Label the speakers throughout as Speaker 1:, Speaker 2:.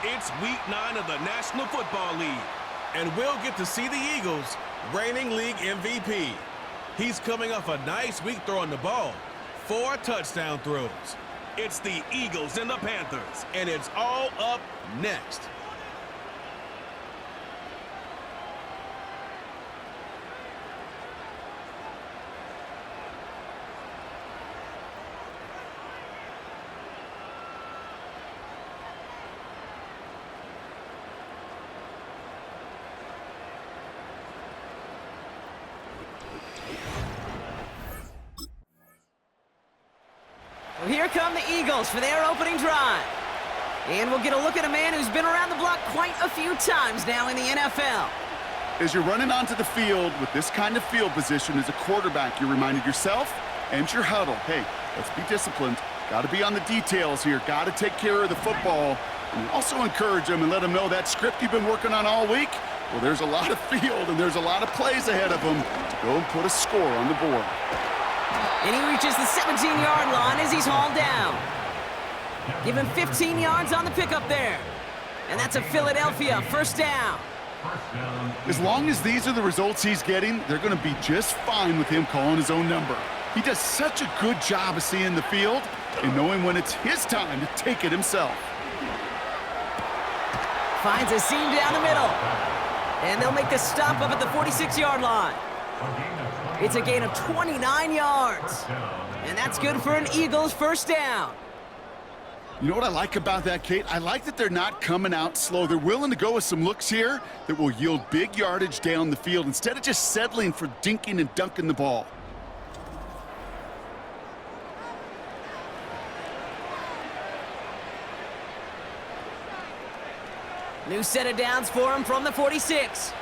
Speaker 1: It's Week 9 of the National Football League, and we'll get to see the Eagles, reigning league MVP. He's coming off a nice week throwing the ball. 4 touchdown throws. It's the Eagles and the Panthers, and it's all up next.
Speaker 2: Well, here come the Eagles for their opening drive. And we'll get a look at a man who's been around the block quite a few times now in the NFL.
Speaker 3: As you're running onto the field with this kind of field position as a quarterback, you're reminding yourself and your huddle, hey, let's be disciplined. Got to be on the details here. Got to take care of the football. And also encourage them and let them know that script you've been working on all week, well, there's a lot of field and there's a lot of plays ahead of them to go and put a score on the board.
Speaker 2: And he reaches the 17-yard line as he's hauled down. Give him 15 yards on the pickup there. And that's a Philadelphia first down.
Speaker 3: As long as these are the results he's getting, they're going to be just fine with him calling his own number. He does such a good job of seeing the field and knowing when it's his time to take it himself.
Speaker 2: Finds a seam down the middle. And they'll make the stop up at the 46-yard line. It's a gain of 29 yards. And that's good for an Eagles first down.
Speaker 3: You know what I like about that, Kate? I like that they're not coming out slow. They're willing to go with some looks here that will yield big yardage down the field instead of just settling for dinking and dunking the ball.
Speaker 2: New set of downs for him from the 46.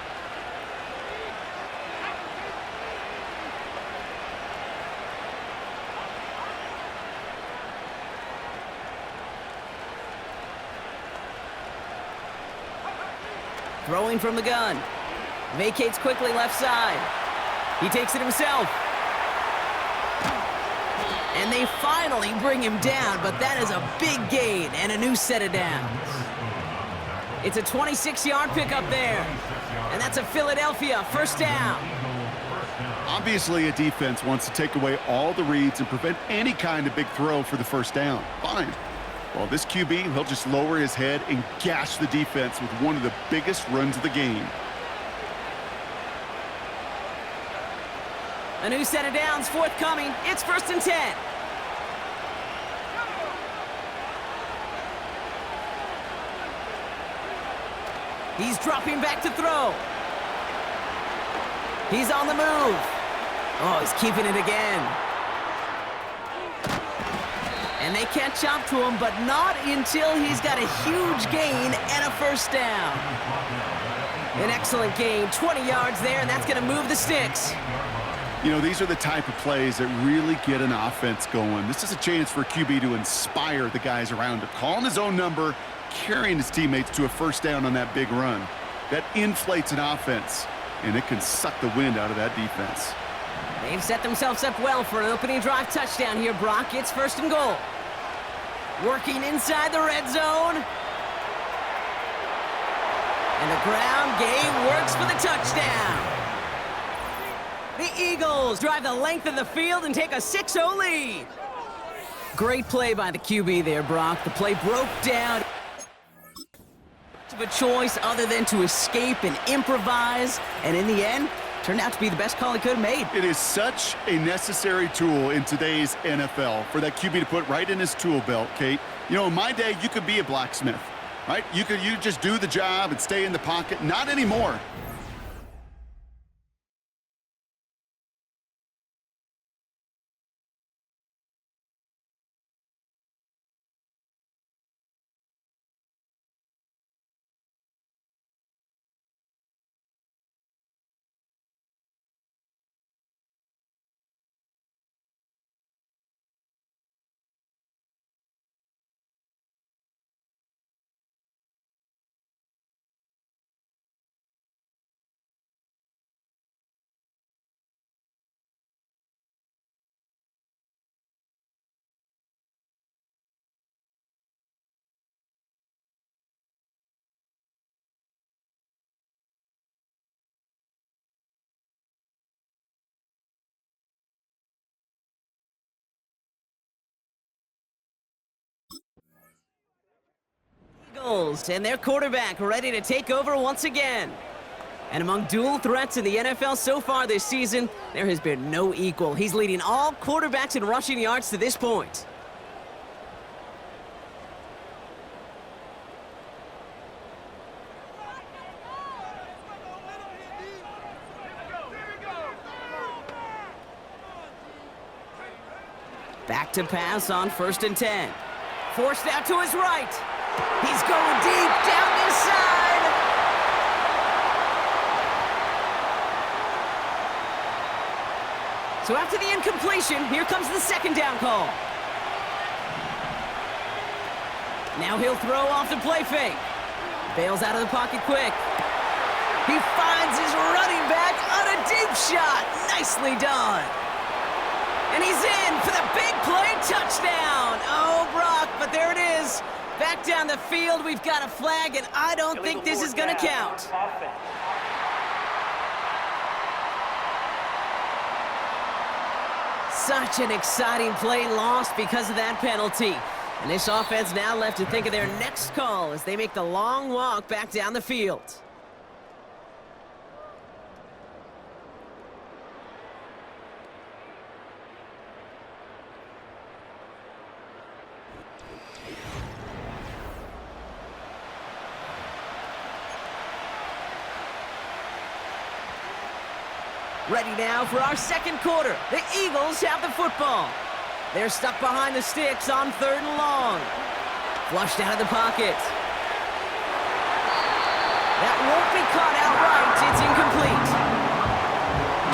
Speaker 2: Throwing from the gun. Vacates quickly left side. He takes it himself. And they finally bring him down, but that is a big gain and a new set of downs. It's a 26-yard pickup there. And that's a Philadelphia first down.
Speaker 3: Obviously, a defense wants to take away all the reads and prevent any kind of big throw for the first down. Fine. Well, this QB, he'll just lower his head and gash the defense with one of the biggest runs of the game.
Speaker 2: A new set of downs forthcoming. It's 1st and 10. He's dropping back to throw. He's on the move. Oh, he's keeping it again. And they catch up to him, but not until he's got a huge gain and a first down. An excellent gain, 20 yards there, and that's going to move the sticks.
Speaker 3: You know, these are the type of plays that really get an offense going. This is a chance for a QB to inspire the guys around him. Calling his own number, carrying his teammates to a first down on that big run. That inflates an offense, and it can suck the wind out of that defense.
Speaker 2: They've set themselves up well for an opening drive touchdown here, Brock. It's 1st and goal. Working inside the red zone. And the ground game works for the touchdown. The Eagles drive the length of the field and take a 6-0 lead. Great play by the QB there, Brock. The play broke down. Of a choice other than to escape and improvise, and in the end, turned out to be the best call he could have made.
Speaker 3: It is such a necessary tool in today's NFL for that QB to put right in his tool belt, Kate. You know, in my day, you could be a blacksmith, right? You just do the job and stay in the pocket. Not anymore.
Speaker 2: Eagles and their quarterback ready to take over once again. And among dual threats in the NFL so far this season, there has been no equal. He's leading all quarterbacks in rushing yards to this point. Back to pass on 1st and 10. Forced out to his right. He's going deep down this side. So after the incompletion, here comes the 2nd down call. Now he'll throw off the play fake. Bails out of the pocket quick. He finds his running back on a deep shot. Nicely done. And he's in for the big play touchdown. Oh, Brock, but there it is. Back down the field, we've got a flag, and I don't think this is going to count. Such an exciting play lost because of that penalty. And this offense now left to think of their next call as they make the long walk back down the field. Ready now for our 2nd quarter. The Eagles have the football. They're stuck behind the sticks on 3rd and long. Flushed out of the pocket. That won't be caught outright. It's incomplete.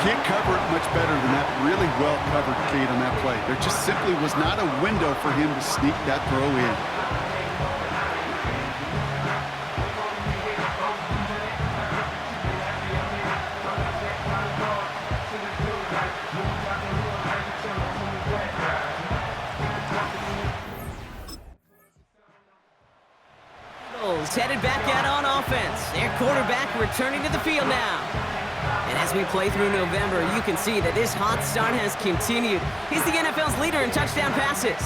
Speaker 3: Can't cover it much better than that. Really well covered, Kate, on that play. There just simply was not a window for him to sneak that throw in.
Speaker 2: Headed back out on offense. Their quarterback returning to the field now. And as we play through November, you can see that this hot start has continued. He's the NFL's leader in touchdown passes.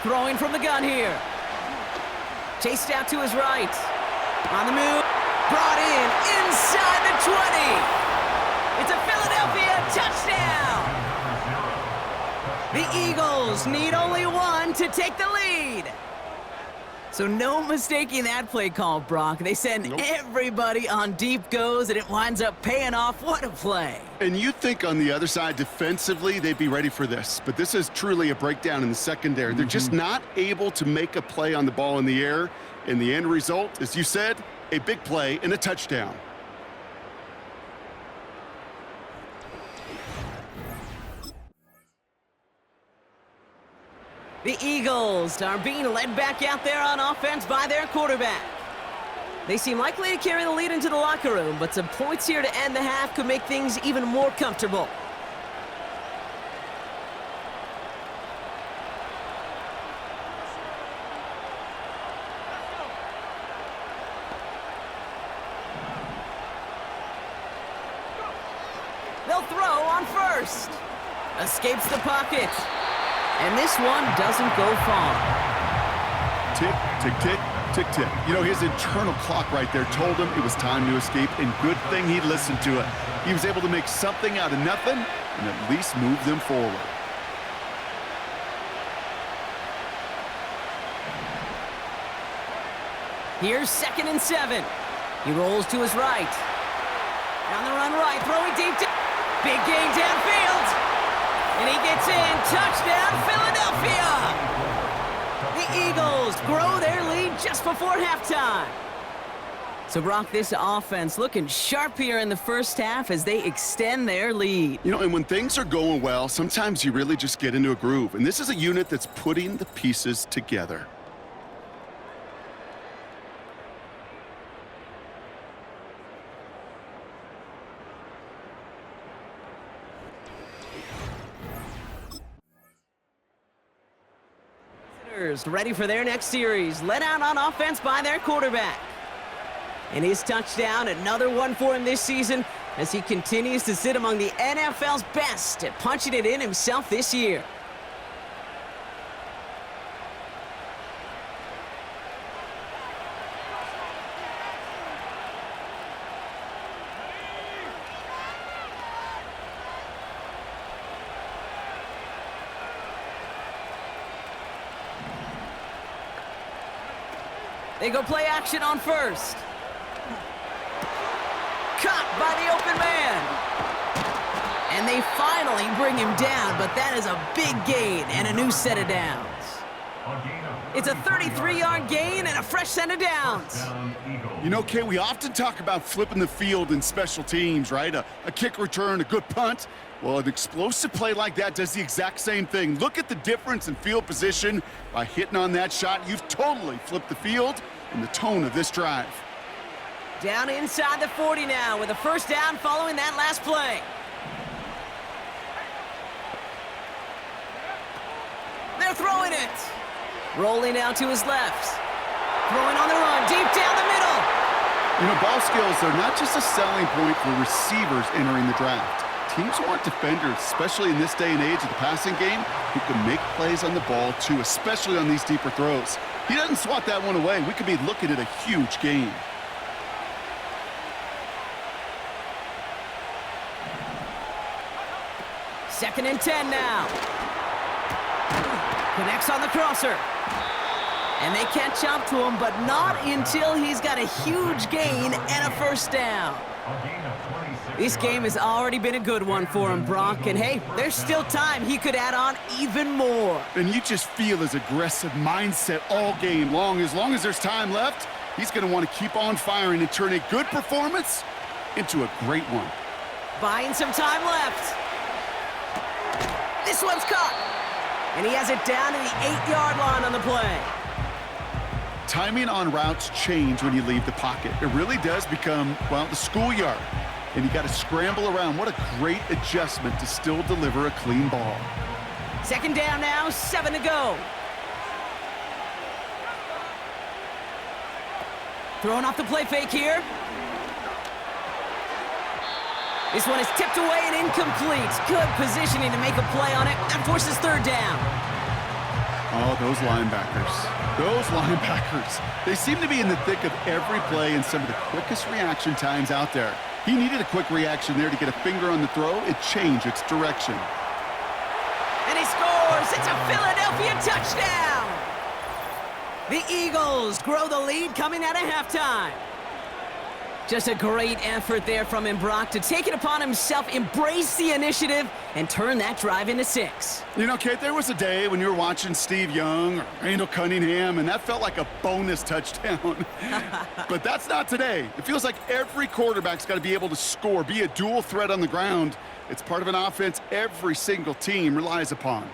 Speaker 2: Throwing from the gun here. Chased out to his right. On the move. Brought in inside the 20. It's a Philadelphia touchdown! The Eagles need only one to take the lead. So no mistaking that play call, Brock. They send everybody on deep goes, and it winds up paying off. What a play.
Speaker 3: And you think on the other side defensively they'd be ready for this, but this is truly a breakdown in the secondary. They're just not able to make a play on the ball in the air, and the end result, as you said, a big play and a touchdown.
Speaker 2: The Eagles are being led back out there on offense by their quarterback. They seem likely to carry the lead into the locker room, but some points here to end the half could make things even more comfortable. They'll throw on 1st. Escapes the pocket. And this one doesn't go far.
Speaker 3: Tick, tick, tick, tick, tick. You know, his internal clock right there told him it was time to escape, and good thing he listened to it. He was able to make something out of nothing and at least move them forward.
Speaker 2: Here's 2nd and 7. He rolls to his right. On the run right, throwing deep. Big gain downfield. And he gets in. Touchdown, Philadelphia! The Eagles grow their lead just before halftime. So, Brock, this offense looking sharp here in the first half as they extend their lead.
Speaker 3: You know, and when things are going well, sometimes you really just get into a groove. And this is a unit that's putting the pieces together.
Speaker 2: Ready for their next series, led out on offense by their quarterback. And his touchdown, another one for him this season, as he continues to sit among the NFL's best at punching it in himself this year. They go play action on first. Caught by the open man. And they finally bring him down, but that is a big gain and a new set of downs. It's a 33-yard gain and a fresh set of downs.
Speaker 3: You know, Kay, we often talk about flipping the field in special teams, right? A kick return, a good punt. Well, an explosive play like that does the exact same thing. Look at the difference in field position. By hitting on that shot, you've totally flipped the field and the tone of this drive.
Speaker 2: Down inside the 40 now with a first down following that last play. They're throwing it. Rolling out to his left. Throwing on the run, deep down the middle.
Speaker 3: You know, ball skills are not just a selling point for receivers entering the draft. Teams want defenders, especially in this day and age of the passing game, who can make plays on the ball too, especially on these deeper throws. He doesn't swat that one away. We could be looking at a huge gain.
Speaker 2: Second and 10 now. Connects on the crosser. And they catch up to him, but not until he's got a huge gain and a first down. This game has already been a good one for him, Brock. And hey, there's still time he could add on even more.
Speaker 3: And you just feel his aggressive mindset all game long. As there's time left, he's going to want to keep on firing and turn a good performance into a great one.
Speaker 2: Buying some time left. This one's caught. And he has it down to the 8-yard line on the play.
Speaker 3: Timing on routes change when you leave the pocket. It really does become, well, the schoolyard. And you got to scramble around. What a great adjustment to still deliver a clean ball.
Speaker 2: Second down now, 7 to go. Throwing off the play fake here. This one is tipped away and incomplete. Good positioning to make a play on it. That forces third down.
Speaker 3: Oh, those linebackers. Those linebackers. They seem to be in the thick of every play and some of the quickest reaction times out there. He needed a quick reaction there to get a finger on the throw. It changed its direction.
Speaker 2: And he scores. It's a Philadelphia touchdown. The Eagles grow the lead coming out of halftime. Just a great effort there from him, Brock, to take it upon himself, embrace the initiative, and turn that drive into 6.
Speaker 3: You know, Kate, there was a day when you were watching Steve Young or Randall Cunningham, and that felt like a bonus touchdown. But that's not today. It feels like every quarterback's got to be able to score, be a dual threat on the ground. It's part of an offense every single team relies upon.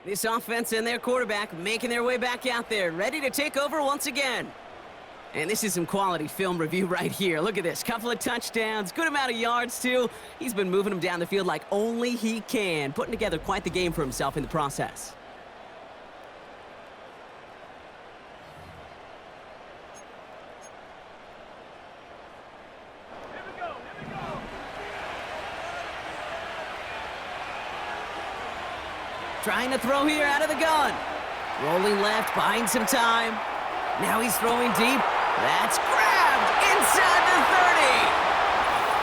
Speaker 2: This offense and their quarterback making their way back out there, ready to take over once again. And this is some quality film review right here. Look at this. Couple of touchdowns, good amount of yards, too. He's been moving them down the field like only he can, putting together quite the game for himself in the process. Trying to throw here out of the gun. Rolling left, buying some time. Now he's throwing deep. That's grabbed inside the 30.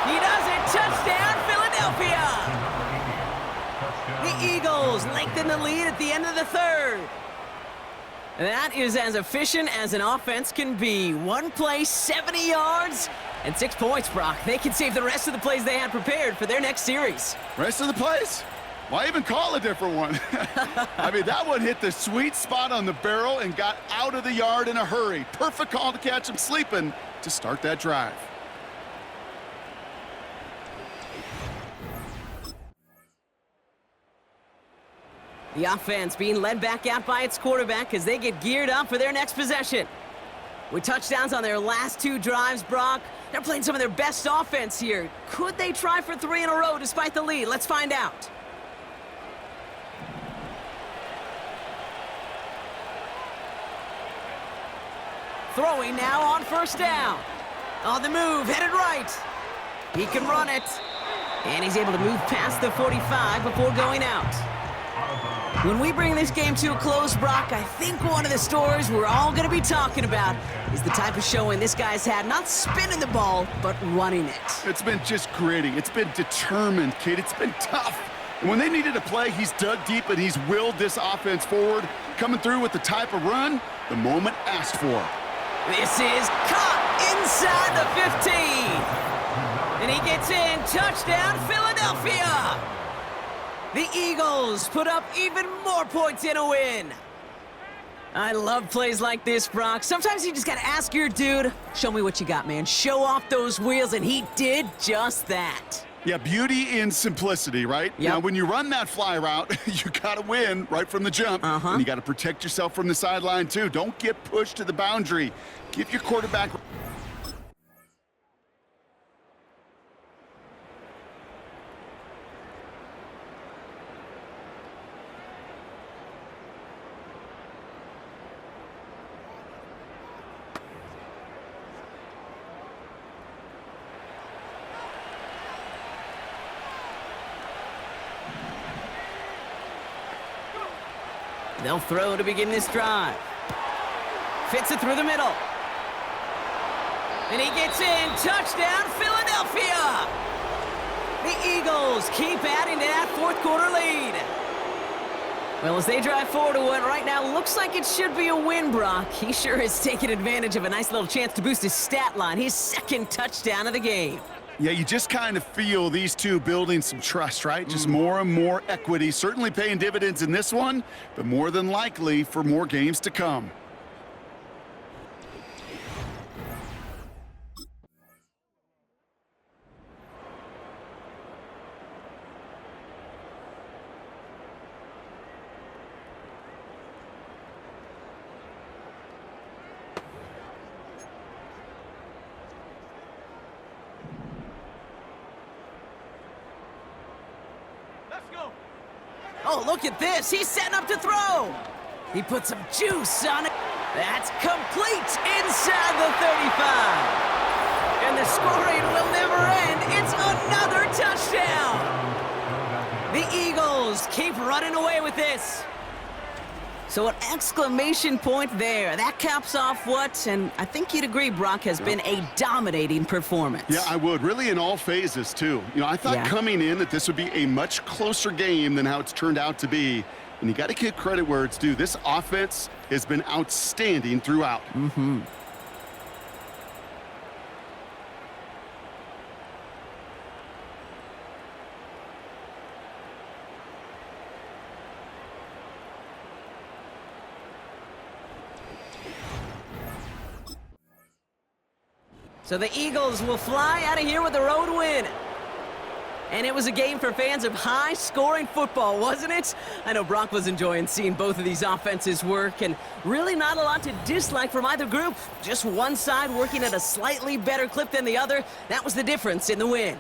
Speaker 2: He does it. Touchdown, Philadelphia. The the lead at the end of the third. That is as efficient as an offense can be. One play, 70 yards, and 6 points, Brock. They can save the rest of the plays they had prepared for their next series.
Speaker 3: Rest of the plays? Why even call a different one? I mean, that one hit the sweet spot on the barrel and got out of the yard in a hurry. Perfect call to catch him sleeping to start that drive.
Speaker 2: The offense being led back out by its quarterback as they get geared up for their next possession. With touchdowns on their last 2 drives, Brock, they're playing some of their best offense here. Could they try for 3 in a row despite the lead? Let's find out. Throwing now on first down. On the move, headed right. He can run it. And he's able to move past the 45 before going out. When we bring this game to a close, Brock, I think one of the stories we're all going to be talking about is the type of showing this guy's had, not spinning the ball, but running it.
Speaker 3: It's been just gritty. It's been determined, kid. It's been tough. And when they needed a play, he's dug deep and he's willed this offense forward, coming through with the type of run the moment asked for.
Speaker 2: This is caught inside the 15. And he gets in. Touchdown, Philadelphia. The Eagles put up even more points in a win. I love plays like this, Brock. Sometimes you just got to ask your dude, show me what you got, man. Show off those wheels, and he did just that.
Speaker 3: Yeah, beauty in simplicity, right?
Speaker 2: Yep.
Speaker 3: Now, when you run that fly route, you got to win right from the jump. And you got to protect yourself from the sideline, too. Don't get pushed to the boundary. Give your quarterback...
Speaker 2: They'll throw to begin this drive. Fits it through the middle. And he gets in. Touchdown, Philadelphia! The Eagles keep adding to that fourth quarter lead. Well, as they drive forward to what right now looks like it should be a win, Brock, he sure is taking advantage of a nice little chance to boost his stat line. His second touchdown of the game.
Speaker 3: Yeah, you just kind of feel these two building some trust, right? Just more and more equity. Certainly paying dividends in this one, but more than likely for more games to come.
Speaker 2: Oh, look at this. He's setting up to throw. He put some juice on it. That's complete inside the 35. And the scoring will never end. It's another touchdown. The Eagles keep running away with this. So an exclamation point there. That caps off what, and I think you'd agree, Brock, has been a dominating performance.
Speaker 3: Yeah, I would. Really in all phases, too. You know, I thought coming in that this would be a much closer game than how it's turned out to be. And you got to give credit where it's due. This offense has been outstanding throughout.
Speaker 2: So the Eagles will fly out of here with a road win. And it was a game for fans of high-scoring football, wasn't it? I know Brock was enjoying seeing both of these offenses work, and really not a lot to dislike from either group. Just one side working at a slightly better clip than the other. That was the difference in the win.